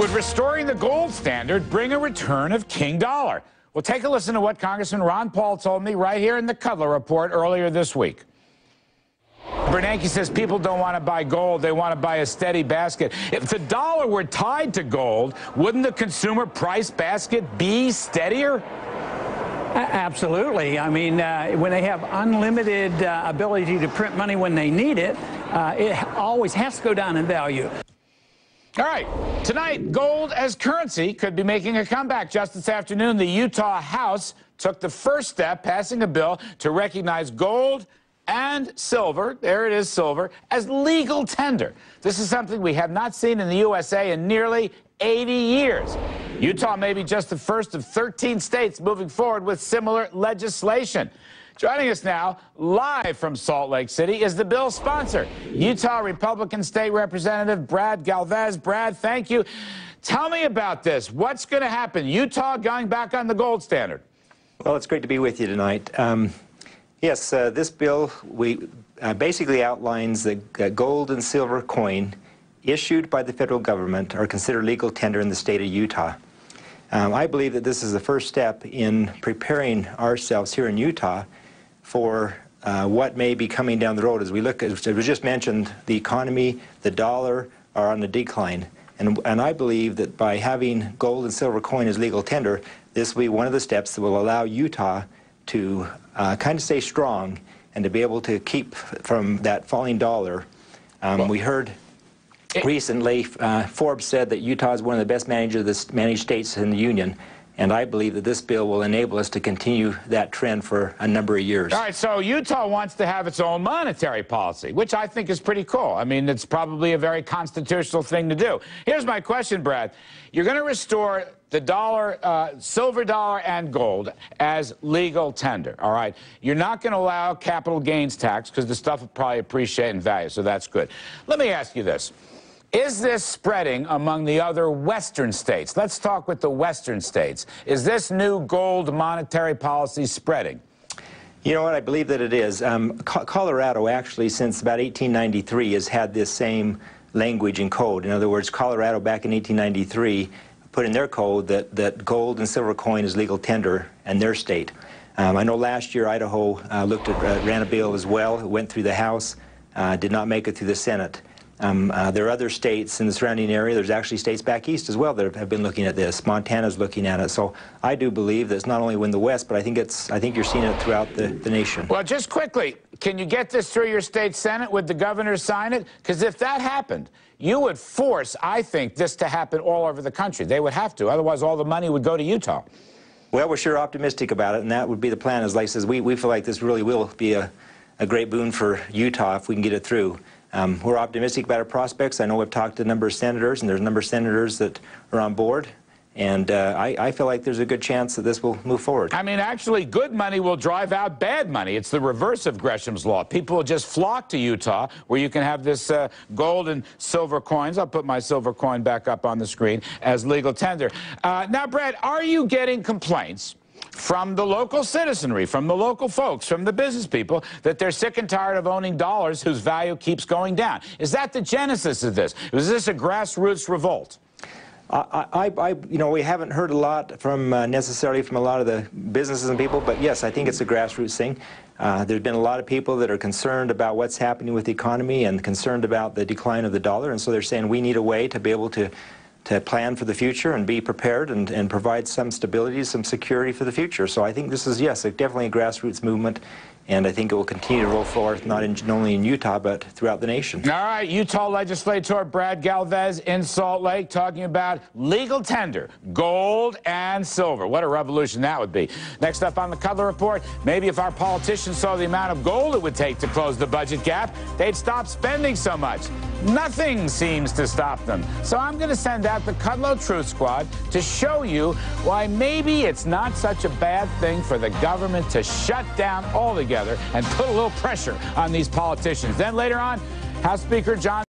Would restoring the gold standard bring a return of King Dollar? Well, take a listen to what Congressman Ron Paul told me right here in the Cutler Report earlier this week. Bernanke says people don't want to buy gold. They want to buy a steady basket. If the dollar were tied to gold, wouldn't the consumer price basket be steadier? Absolutely. I mean, when they have unlimited ability to print money when they need it, it always has to go down in value. All right. Tonight, gold as currency could be making a comeback. Just this afternoon, the Utah House took the first step, passing a bill to recognize gold and silver, there it is, silver, as legal tender. This is something we have not seen in the USA in nearly 80 years. Utah may be just the first of 13 states moving forward with similar legislation. Joining us now, live from Salt Lake City, is the bill's sponsor, Utah Republican State Representative Brad Galvez. Brad, thank you. Tell me about this. What's going to happen? Utah going back on the gold standard? Well, it's great to be with you tonight. Yes, this bill basically outlines that gold and silver coin issued by the federal government are considered legal tender in the state of Utah. I believe that this is the first step in preparing ourselves here in Utah for what may be coming down the road. As we look, as was just mentioned, the economy, the dollar are on the decline. And I believe that by having gold and silver coin as legal tender, this will be one of the steps that will allow Utah to kind of stay strong and to be able to keep from that falling dollar. We heard recently, Forbes said that Utah is one of the best managed states in the union, and I believe that this bill will enable us to continue that trend for a number of years. All right, so Utah wants to have its own monetary policy, which I think is pretty cool. I mean, it's probably a very constitutional thing to do. Here's my question, Brad. You're going to restore the dollar, silver dollar and gold as legal tender, all right? You're not going to allow capital gains tax because the stuff will probably appreciate in value, so that's good. Let me ask you this. Is this spreading among the other Western states? Let's talk with the Western states. Is this new gold monetary policy spreading? You know what? I believe that it is. Colorado actually, since about 1893, has had this same language and code. In other words, Colorado back in 1893 put in their code that gold and silver coin is legal tender in their state. I know last year Idaho ran a bill as well. It went through the House, did not make it through the Senate. There are other states in the surrounding area. There's actually states back east as well that have been looking at this. Montana's looking at it. So I do believe that it's not only in the West, but I think you're seeing it throughout the nation. Well, just quickly, can you get this through your state Senate? Would the governor sign it? Because if that happened, you would force, I think, this to happen all over the country. They would have to. Otherwise, all the money would go to Utah. Well, we're sure optimistic about it, and that would be the plan. As like says, we feel like this really will be a great boon for Utah if we can get it through. We're optimistic about our prospects. I know we've talked to a number of senators, and there's a number of senators that are on board. And I feel like there's a good chance that this will move forward. I mean, actually, good money will drive out bad money. It's the reverse of Gresham's law. People will just flock to Utah, where you can have this gold and silver coins. I'll put my silver coin back up on the screen as legal tender. Now, Brad, are you getting complaints from the local citizenry, from the local folks, from the business people, that they're sick and tired of owning dollars whose value keeps going down? Is that the genesis of this? Was this a grassroots revolt? You know, we haven't heard a lot from necessarily from a lot of the businesses and people, but yes, I think it's a grassroots thing. There's been a lot of people that are concerned about what's happening with the economy and concerned about the decline of the dollar, and so they're saying we need a way to be able to plan for the future and be prepared and provide some stability, some security for the future. So I think this is, yes, definitely a grassroots movement, and I think it will continue to roll forth not only in Utah, but throughout the nation. All right, Utah legislator Brad Galvez in Salt Lake talking about legal tender, gold and silver. What a revolution that would be. Next up on the Cutler Report, maybe if our politicians saw the amount of gold it would take to close the budget gap, they'd stop spending so much. Nothing seems to stop them. So I'm going to send out the Kudlow Truth Squad to show you why maybe it's not such a bad thing for the government to shut down altogether and put a little pressure on these politicians. Then later on, House Speaker John